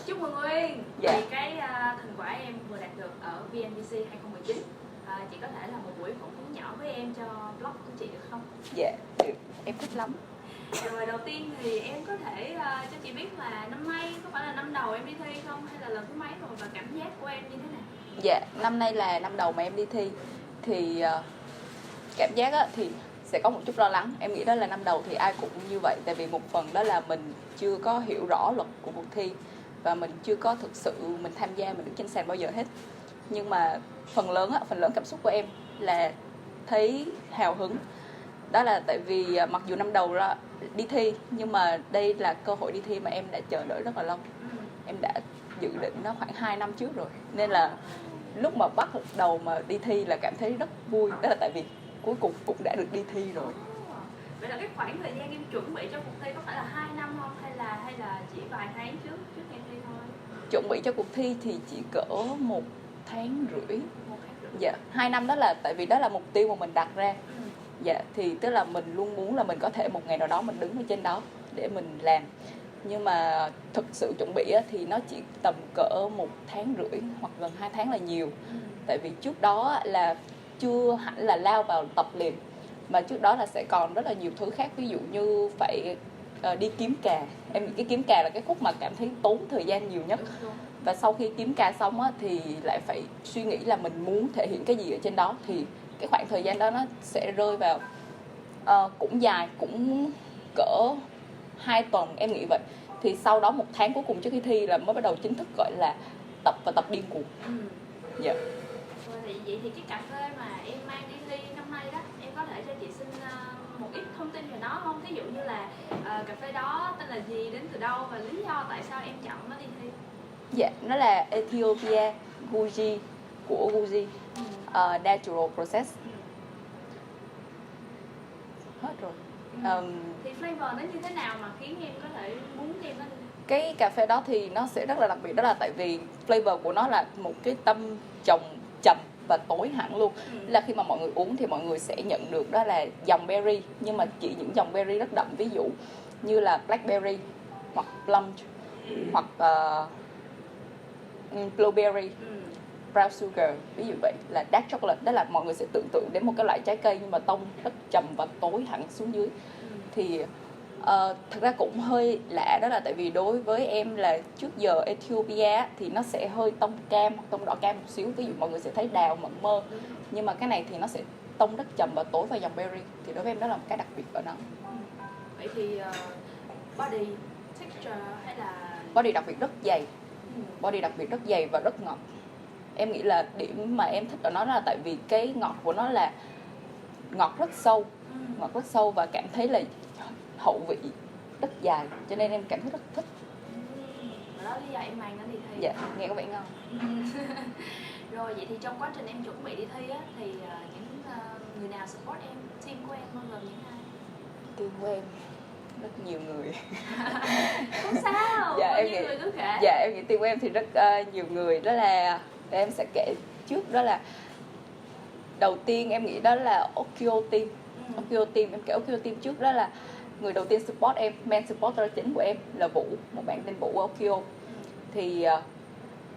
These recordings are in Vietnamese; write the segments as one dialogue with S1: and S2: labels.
S1: Chúc mừng Uyên
S2: Dạ.
S1: vì cái thành quả em vừa đạt được ở VNVC 2019. Chị có thể là một buổi phỏng vấn nhỏ với em cho blog của chị được không?
S2: Dạ, được. Em thích lắm.
S1: Rồi đầu tiên thì em có thể cho chị biết là năm nay có phải là năm đầu em đi thi không? Hay là lần thứ mấy rồi và cảm giác của em như thế nào?
S2: Dạ, năm nay là năm đầu mà em đi thi. Thì cảm giác á, thì sẽ có một chút lo lắng. Em nghĩ đó là năm đầu thì ai cũng như vậy. Tại vì một phần đó là mình chưa có hiểu rõ luật của cuộc thi, và mình chưa có thực sự mình tham gia, mình đứng trên sàn bao giờ hết. Nhưng mà phần lớn cảm xúc của em là thấy hào hứng. Đó là tại vì mặc dù năm đầu ra đi thi, nhưng mà đây là cơ hội đi thi mà em đã chờ đợi rất là lâu. Em đã dự định nó khoảng 2 năm trước rồi. Nên là lúc mà bắt đầu mà đi thi là cảm thấy rất vui. Đó là tại vì cuối cùng cũng đã được đi thi rồi.
S1: Vậy là cái khoảng thời gian em chuẩn bị cho cuộc thi có phải là 2 năm không? Hay là chỉ vài tháng trước em thi thôi?
S2: Chuẩn bị cho cuộc thi thì chỉ cỡ 1 tháng rưỡi.
S1: 1 tháng rưỡi.
S2: Dạ, 2 năm đó là tại vì đó là mục tiêu mà mình đặt ra. Dạ, thì tức là mình luôn muốn là mình có thể một ngày nào đó mình đứng ở trên đó để mình làm. Nhưng mà thực sự chuẩn bị thì nó chỉ tầm cỡ 1 tháng rưỡi hoặc gần 2 tháng là nhiều. Tại vì trước đó là chưa hẳn là lao vào tập liền, mà trước đó là sẽ còn rất là nhiều thứ khác. Ví dụ như phải đi kiếm cà. Em nghĩ cái kiếm cà là cái khúc mà cảm thấy tốn thời gian nhiều nhất. Và sau khi kiếm cà xong thì lại phải suy nghĩ là mình muốn thể hiện cái gì ở trên đó. Thì cái khoảng thời gian đó nó sẽ rơi vào cũng dài, cũng cỡ 2 tuần em nghĩ vậy. Thì sau đó 1 tháng cuối cùng trước khi thi là mới bắt đầu chính thức gọi là tập và tập điên cuồng. Dạ.
S1: Vậy thì cái cà phê mà em mang đi thi năm nay đó, em có thể cho chị xin một ít thông tin về nó không? Ví dụ như là cà phê đó tên là gì, đến từ đâu và lý do tại sao em chọn nó đi thi?
S2: Dạ, nó là Ethiopia Guji của Guji, Natural Process. Hết rồi.
S1: Thì flavor nó như thế nào mà khiến em có thể muốn đem nó đi?
S2: Cái cà phê đó thì nó sẽ rất là đặc biệt. Đó là tại vì flavor của nó là một cái tâm trồng trầm và tối hẳn luôn. Là khi mà mọi người uống thì mọi người sẽ nhận được đó là dòng berry, nhưng mà chỉ những dòng berry rất đậm. Ví dụ như là blackberry hoặc plum hoặc blueberry, brown sugar, ví dụ vậy. Là dark chocolate, đó là mọi người sẽ tưởng tượng đến một cái loại trái cây nhưng mà tông rất trầm và tối hẳn xuống dưới. Thì thực ra cũng hơi lạ, đó là tại vì đối với em là trước giờ Ethiopia thì nó sẽ hơi tông cam hoặc tông đỏ cam một xíu. Ví dụ mọi người sẽ thấy đào mận mơ, nhưng mà cái này thì nó sẽ tông rất trầm và tối vào dòng berry. Thì đối với em đó là một cái đặc biệt ở nó.
S1: Vậy thì body texture hay là
S2: body đặc biệt rất dày. Body đặc biệt rất dày và rất ngọt. Em nghĩ là điểm mà em thích ở nó là tại vì cái ngọt của nó là ngọt rất sâu. Ngọt rất sâu và cảm thấy là hậu vị rất dài, cho nên em cảm thấy rất thích.
S1: Đó lý do em mang nó đi thi.
S2: Dạ, nghe có vẻ ngon.
S1: Rồi vậy thì trong quá trình em chuẩn bị đi thi á, thì những người nào support em, team của em bao gồm những ai?
S2: Team của em rất nhiều người.
S1: Không sao,
S2: Dạ,
S1: bao
S2: em
S1: nhiêu
S2: nghĩ,
S1: người cứ kể.
S2: dạ, em nghĩ team của em thì rất nhiều người. Đó là em sẽ kể trước, đó là đầu tiên em nghĩ đó là Okio team. Okio team, em kể Okio team trước. Đó là người đầu tiên support em, main supporter chính của em là Vũ, một bạn tên Vũ ở Okio. Thì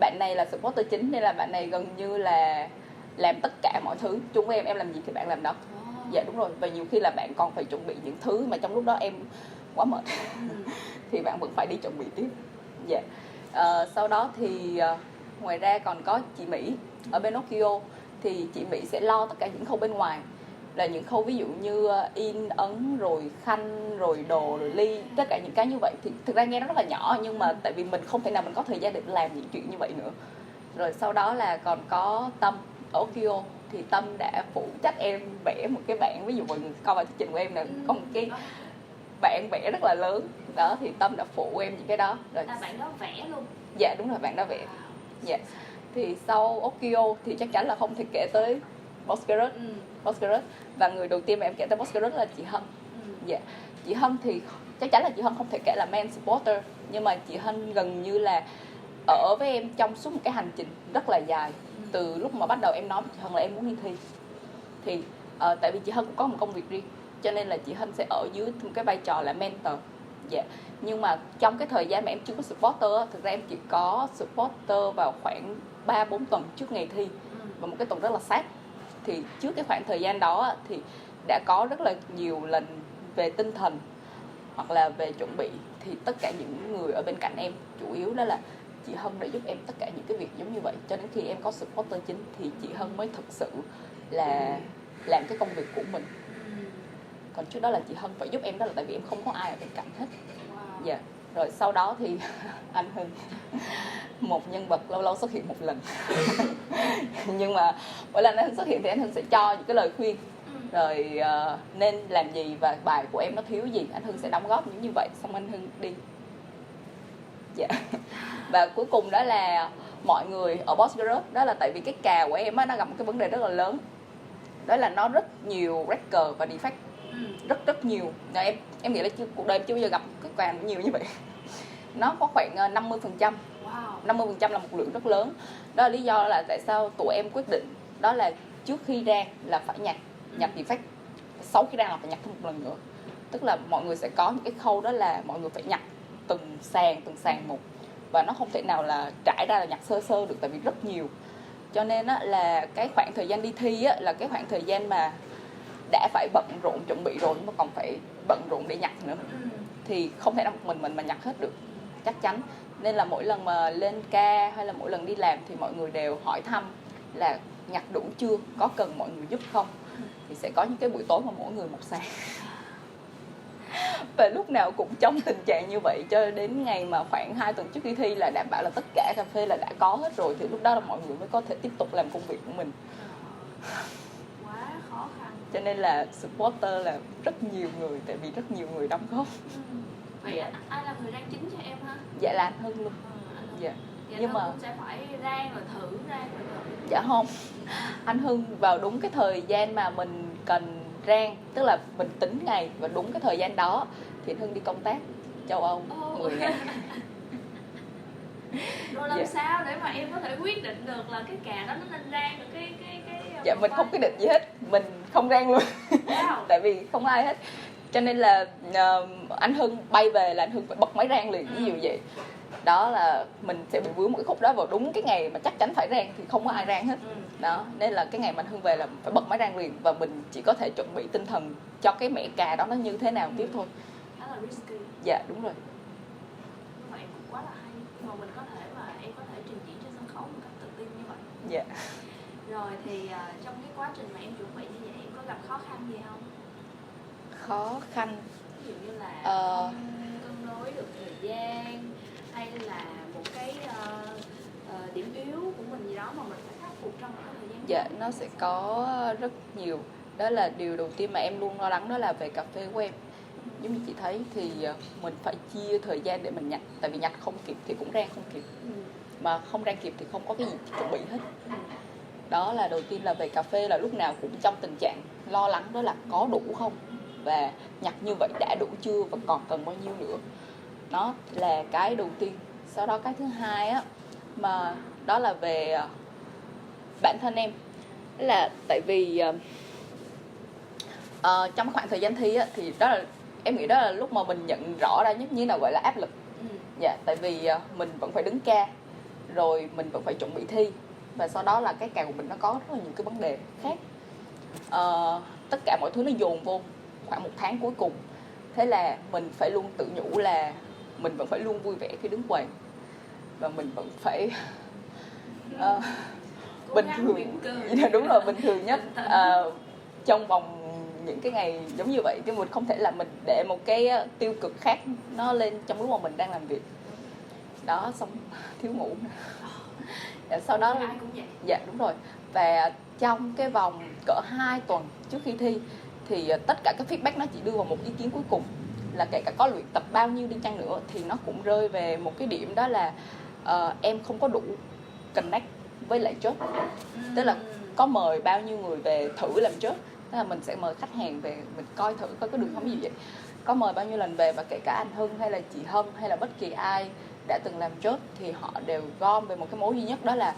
S2: bạn này là supporter chính, nên là bạn này gần như là làm tất cả mọi thứ chung với em làm gì thì bạn làm đó. Dạ đúng rồi, và nhiều khi là bạn còn phải chuẩn bị những thứ mà trong lúc đó em quá mệt thì bạn vẫn phải đi chuẩn bị tiếp. Dạ. Sau đó thì ngoài ra còn có chị Mỹ ở bên Okio. Thì chị Mỹ sẽ lo tất cả những khâu bên ngoài, là những khâu ví dụ như in ấn rồi khăn rồi đồ rồi ly, tất cả những cái như vậy. Thì thực ra nghe nó rất là nhỏ, nhưng mà tại vì mình không thể nào mình có thời gian để làm những chuyện như vậy nữa. Rồi sau đó là còn có Tâm ở Okio. Thì Tâm đã phụ trách em vẽ một cái bảng. Ví dụ mọi người coi vào chương trình của em là có một cái bảng vẽ rất là lớn đó, thì Tâm đã phụ em những cái đó. Rồi
S1: bạn đó vẽ luôn?
S2: Dạ đúng rồi, bạn đó vẽ. Dạ. Thì sau Okio thì chắc chắn là không thể kể tới Boscarus. Và người đầu tiên mà em kể tới Boscarus là chị Hân. Dạ. Chị Hân thì chắc chắn là chị Hân không thể kể là main supporter, nhưng mà chị Hân gần như là ở với em trong suốt một cái hành trình rất là dài. Từ lúc mà bắt đầu em nói với chị Hân là em muốn đi thi, thì tại vì chị Hân cũng có một công việc riêng, cho nên là chị Hân sẽ ở dưới một cái vai trò là mentor. Dạ. Nhưng mà trong cái thời gian mà em chưa có supporter á, thực ra em chỉ có supporter vào khoảng 3-4 tuần trước ngày thi, và một cái tuần rất là sát. Thì trước cái khoảng thời gian đó á, thì đã có rất là nhiều lần về tinh thần hoặc là về chuẩn bị, thì tất cả những người ở bên cạnh em, chủ yếu đó là chị Hân đã giúp em tất cả những cái việc giống như vậy. Cho đến khi em có supporter chính thì chị Hân mới thực sự là làm cái công việc của mình. Còn trước đó là chị Hân phải giúp em, đó là tại vì em không có ai ở bên cạnh hết. Dạ. Rồi sau đó thì anh Hưng, một nhân vật lâu lâu xuất hiện một lần nhưng mà mỗi lần anh Hưng xuất hiện thì anh Hưng sẽ cho những cái lời khuyên, rồi nên làm gì và bài của em nó thiếu gì, anh Hưng sẽ đóng góp những như vậy, xong anh Hưng đi. Dạ. Và cuối cùng đó là mọi người ở Boss Group, đó là tại vì cái cà của em á, nó gặp một cái vấn đề rất là lớn, đó là nó rất nhiều record và defect, rất nhiều. Em nghĩ là cuộc đời em chưa bao giờ gặp cái cà nhiều như vậy. Nó có khoảng 50%. 50% là một lượng rất lớn. Đó là lý do là tại sao tụi em quyết định đó là trước khi ra là phải nhặt defect, sau khi ra là phải nhặt thêm một lần nữa. Tức là mọi người sẽ có những cái khâu đó là mọi người phải nhặt từng sàn một, và nó không thể nào là trải ra là nhặt sơ sơ được, tại vì rất nhiều. Cho nên á, là cái khoảng thời gian đi thi á, là cái khoảng thời gian mà đã phải bận rộn chuẩn bị rồi, nhưng mà còn phải bận rộn để nhặt nữa, thì không thể nào một mình mà nhặt hết được, chắc chắn. Nên là mỗi lần mà lên ca hay là mỗi lần đi làm thì mọi người đều hỏi thăm là nhặt đủ chưa, có cần mọi người giúp không. Thì sẽ có những cái buổi tối mà mỗi người một sàn và lúc nào cũng trong tình trạng như vậy, cho đến ngày mà khoảng 2 tuần trước khi thi là đảm bảo là tất cả cà phê là đã có hết rồi, thì lúc đó là mọi người mới có thể tiếp tục làm công việc của mình.
S1: Quá khó khăn.
S2: Cho nên là supporter là rất nhiều người, tại vì rất nhiều người đóng góp.
S1: Vậy ai là người rang chính cho em ha?
S2: Dạ là anh Hưng luôn. Dạ.
S1: Nhưng mà sẽ phải rang rồi thử.
S2: Dạ không, anh Hưng vào đúng cái thời gian mà mình cần rang, tức là mình tính ngày và đúng cái thời gian đó thì anh Hưng đi công tác châu Âu 10 ngày.
S1: Rồi làm sao để mà em có thể quyết định được là cái cà đó nó nên rang được cái
S2: Dạ mình không quyết định gì hết, mình không rang luôn. Tại vì không ai hết. Cho nên là anh Hưng bay về là anh Hưng phải bật máy rang liền, ví dụ vậy. Đó là mình sẽ bị vướng một cái khúc đó vào đúng cái ngày mà chắc chắn phải rang thì không có ai rang hết. Đó, nên là cái ngày mà anh Hưng về là phải bật máy rang liền, và mình chỉ có thể chuẩn bị tinh thần cho cái mẻ cà đó nó như thế nào tiếp thôi.
S1: Đó là risky.
S2: Dạ đúng rồi.
S1: Nhưng mà em cũng quá là hay, nhưng mà mình có thể mà em có thể trình diễn trên sân khấu một cách tự tin như vậy.
S2: Dạ.
S1: Rồi thì trong cái quá trình mà em chuẩn bị như vậy em có gặp khó khăn gì không?
S2: Khó khăn
S1: ví dụ như là cân đối được thời gian, hay là một cái điểm yếu của mình gì đó mà mình phải khắc phục trong một cái thời gian.
S2: Dạ, nó sẽ có rất nhiều. Đó là điều đầu tiên mà em luôn lo lắng, đó là về cà phê của em. Giống như chị thấy thì mình phải chia thời gian để mình nhặt, tại vì nhặt không kịp thì cũng rang không kịp, mà không rang kịp thì không có cái gì chuẩn bị hết. Đó là đầu tiên là về cà phê, là lúc nào cũng trong tình trạng lo lắng, đó là có đủ không, và nhặt như vậy đã đủ chưa và còn cần bao nhiêu nữa. Đó là cái đầu tiên. Sau đó cái thứ hai á, mà đó là về bản thân em. Đó là tại vì trong khoảng thời gian thi á, thì đó là em nghĩ đó là lúc mà mình nhận rõ ra nhất như nào gọi là áp lực. Dạ, tại vì mình vẫn phải đứng ca, rồi mình vẫn phải chuẩn bị thi, và sau đó là cái cà của mình nó có rất là nhiều cái vấn đề khác. Tất cả mọi thứ nó dồn vô khoảng 1 tháng cuối cùng. Thế là mình phải luôn tự nhủ là mình vẫn phải luôn vui vẻ khi đứng quầy, và mình vẫn phải bình thường. Đúng rồi, bình thường nhất trong vòng những cái ngày giống như vậy, chứ mình không thể là mình để một cái tiêu cực khác nó lên trong lúc mà mình đang làm việc. Đó, xong thiếu ngủ. Sau đó
S1: ai cũng vậy.
S2: Dạ đúng rồi. Và trong cái vòng cỡ 2 tuần trước khi thi thì tất cả các feedback nó chỉ đưa vào một ý kiến cuối cùng, là kể cả có luyện tập bao nhiêu đi chăng nữa thì nó cũng rơi về một cái điểm, đó là em không có đủ connect với lại chốt. Tức là có mời bao nhiêu người về thử làm chốt, tức là mình sẽ mời khách hàng về mình coi thử coi có được không, gì vậy. Có mời bao nhiêu lần về, và kể cả anh Hưng hay là chị Hân hay là bất kỳ ai đã từng làm chốt thì họ đều gom về một cái mối duy nhất, đó là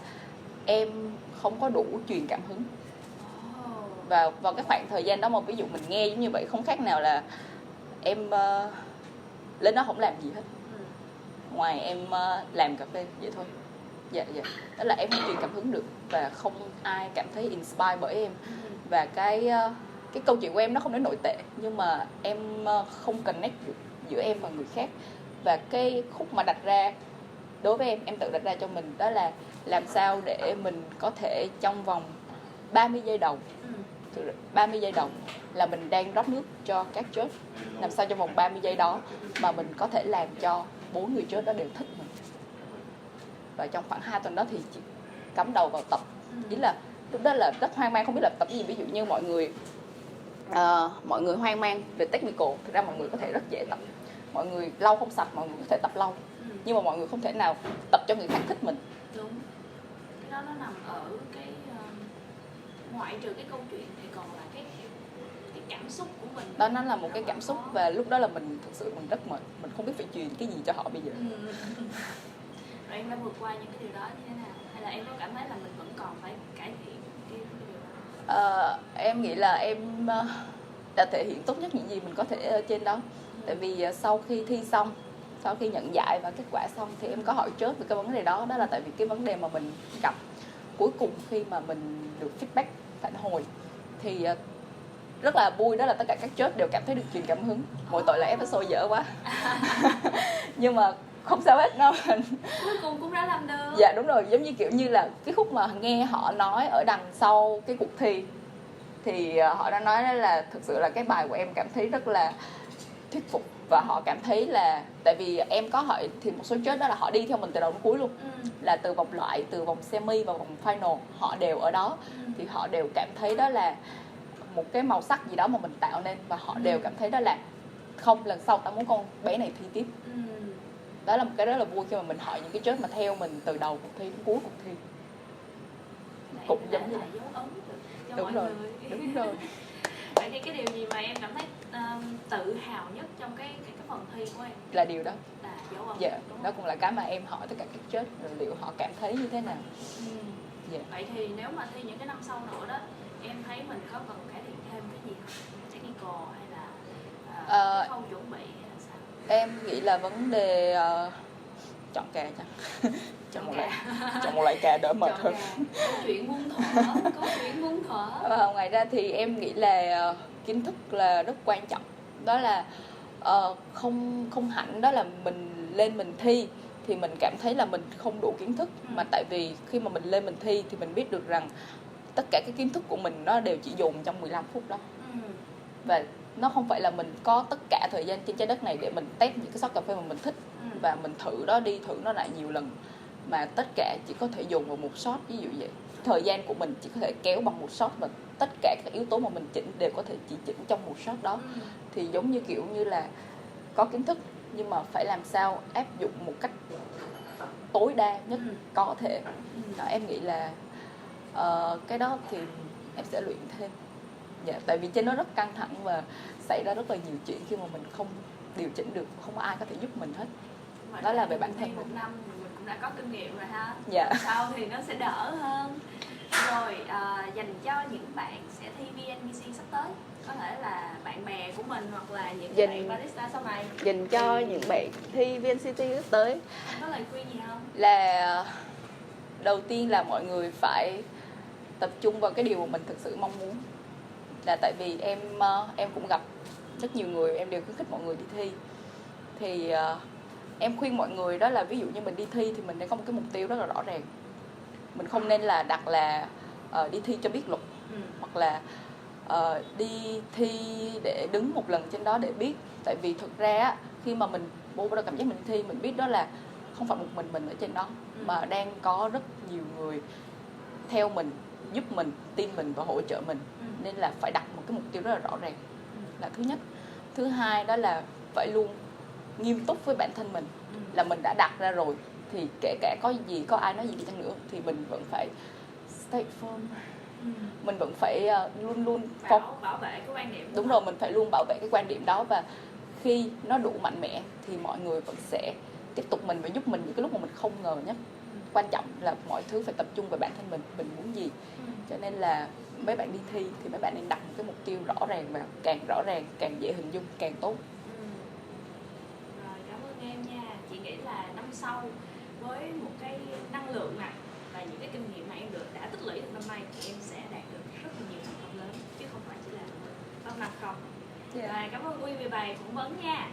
S2: em không có đủ truyền cảm hứng. Và vào cái khoảng thời gian đó mà ví dụ mình nghe giống như vậy, không khác nào là em lên đó không làm gì hết ngoài em làm cà phê vậy thôi. Dạ. Đó là em không truyền cảm hứng được và không ai cảm thấy inspire bởi em. Và cái câu chuyện của em nó không đến nổi tệ, nhưng mà em không connect được giữa em và người khác. Và cái khúc mà đặt ra đối với em tự đặt ra cho mình đó là làm sao để mình có thể trong vòng 30 giây đầu 30 giây đầu là mình đang rót nước cho các church, làm sao trong vòng 30 giây đó mà mình có thể làm cho 4 người church đó đều thích mình. Và trong khoảng 2 tuần đó thì chị cắm đầu vào tập. Ý là lúc đó là rất hoang mang, không biết là tập gì. Ví dụ như mọi người hoang mang về technical, thực ra mọi người có thể rất dễ tập. Mọi người lau không sạch, mọi người có thể tập lau. Nhưng mà mọi người không thể nào tập cho người khác thích mình.
S1: Đúng. Cái đó nó nằm ở cái ngoại trừ cái câu chuyện thì còn là cái cảm xúc của mình.
S2: Đó, nó là một cái cảm xúc. Và lúc đó là mình thực sự mình rất mệt, mình không biết phải truyền cái gì cho họ bây giờ.
S1: Rồi em đã vượt qua những cái điều đó như thế nào? Hay là em có cảm thấy là mình vẫn còn phải cải thiện cái điều đó?
S2: Em nghĩ là em đã thể hiện tốt nhất những gì mình có thể ở trên đó. Tại vì sau khi thi xong, sau khi nhận giải và kết quả xong thì em có hỏi chớt về cái vấn đề đó. Đó là tại vì cái vấn đề mà mình gặp cuối cùng khi mà mình được feedback, phản hồi thì rất là vui, đó là tất cả các chớt đều cảm thấy được truyền cảm hứng. Mỗi tội là episode dở quá. Nhưng mà không sao hết đâu.
S1: Cuối cùng cũng đã làm được.
S2: Dạ đúng rồi, giống như kiểu như là cái khúc mà nghe họ nói ở đằng sau cái cuộc thi thì họ đã nói là thực sự là cái bài của em cảm thấy rất là thuyết phục. Và họ cảm thấy là, tại vì em có hỏi thì một số chớt đó là họ đi theo mình từ đầu đến cuối luôn, là từ vòng loại, từ vòng semi và vòng final họ đều ở đó. Thì họ đều cảm thấy đó là một cái màu sắc gì đó mà mình tạo nên. Và họ đều cảm thấy đó là không, lần sau tao muốn con bé này thi tiếp. Đó là một cái rất là vui khi mà mình hỏi những cái chớt mà theo mình từ đầu cuộc thi đến cuối cuộc thi.
S1: Cũng giống như là dấu ấn cho
S2: đúng
S1: mọi
S2: rồi,
S1: người.
S2: Đúng rồi.
S1: Vậy thì cái điều gì mà em cảm thấy tự hào nhất trong cái phần thi của em?
S2: Là điều đó.
S1: Là dấu ấn.
S2: Dạ, đó cũng là cái mà em hỏi tất cả các chớt rồi liệu họ cảm thấy như thế nào.
S1: Dạ. Vậy thì nếu mà thi những cái năm sau nữa đó, em thấy mình có cần cải thiện thêm cái gì không? Technical hay là khâu chuẩn bị hay là sao?
S2: Em nghĩ là vấn đề chọn cà chắc. chọn một loại cà đỡ mệt hơn.
S1: Câu chuyện buông thở.
S2: Ngoài ra thì em nghĩ là kiến thức là rất quan trọng. Đó là không hẳn đó là mình lên mình thi thì mình cảm thấy là mình không đủ kiến thức. Mà tại vì khi mà mình lên mình thi thì mình biết được rằng tất cả cái kiến thức của mình nó đều chỉ dùng trong 15 phút đó. Và nó không phải là mình có tất cả thời gian trên trái đất này để mình test những cái shot cà phê mà mình thích và mình thử nó lại nhiều lần, mà tất cả chỉ có thể dùng vào một shot. Ví dụ vậy, thời gian của mình chỉ có thể kéo bằng một shot và tất cả các yếu tố mà mình chỉnh đều có thể chỉ chỉnh trong một shot đó. Thì giống như kiểu như là có kiến thức nhưng mà phải làm sao áp dụng một cách tối đa nhất có thể. Đó, em nghĩ là cái đó thì em sẽ luyện thêm. Dạ, tại vì trên nó rất căng thẳng và xảy ra rất là nhiều chuyện khi mà mình không điều chỉnh được, không có ai có thể giúp mình hết. Đó là về bản thân
S1: một năm mình cũng đã có kinh nghiệm rồi ha.
S2: Dạ.
S1: Sau thì nó sẽ đỡ hơn. Rồi dành cho những bạn sẽ thi VNVC sắp tới, có thể là bạn bè của mình hoặc là những bạn barista sau này.
S2: Dành cho những bạn thi VNCT sắp tới,
S1: có lời khuyên gì không?
S2: Là đầu tiên là mọi người phải tập trung vào cái điều mà mình thực sự mong muốn. Là tại vì em cũng gặp rất nhiều người, em đều khuyến khích mọi người đi thi. Thì em khuyên mọi người đó là ví dụ như mình đi thi thì mình nên có một cái mục tiêu rất là rõ ràng. Mình không nên là đặt là đi thi cho biết luật, hoặc là đi thi để đứng một lần trên đó để biết. Tại vì thực ra khi mà mình vô cảm giác mình đi thi, mình biết đó là không phải một mình ở trên đó, mà đang có rất nhiều người theo mình, giúp mình, tin mình và hỗ trợ mình. Nên là phải đặt một cái mục tiêu rất là rõ ràng là thứ nhất. Thứ hai đó là phải luôn nghiêm túc với bản thân mình. Là mình đã đặt ra rồi thì kể cả có ai nói gì đi chăng nữa thì mình vẫn phải stay firm. Mình vẫn phải luôn luôn
S1: bảo vệ cái quan điểm.
S2: Đúng rồi, mình phải luôn bảo vệ cái quan điểm đó. Và khi nó đủ mạnh mẽ thì mọi người vẫn sẽ tiếp tục mình và giúp mình những cái lúc mà mình không ngờ nhất. Quan trọng là mọi thứ phải tập trung vào bản thân mình muốn gì. Cho nên là mấy bạn đi thi thì mấy bạn nên đặt một cái mục tiêu rõ ràng, và càng rõ ràng càng dễ hình dung càng tốt.
S1: Rồi, năm sau với một cái năng lượng này và những cái kinh nghiệm mà em đã tích lũy được năm nay thì em sẽ đạt được rất là nhiều thành công lớn chứ không phải chỉ là một năm không.
S2: Yeah.
S1: Và cảm ơn Uy vì bài phỏng vấn nha.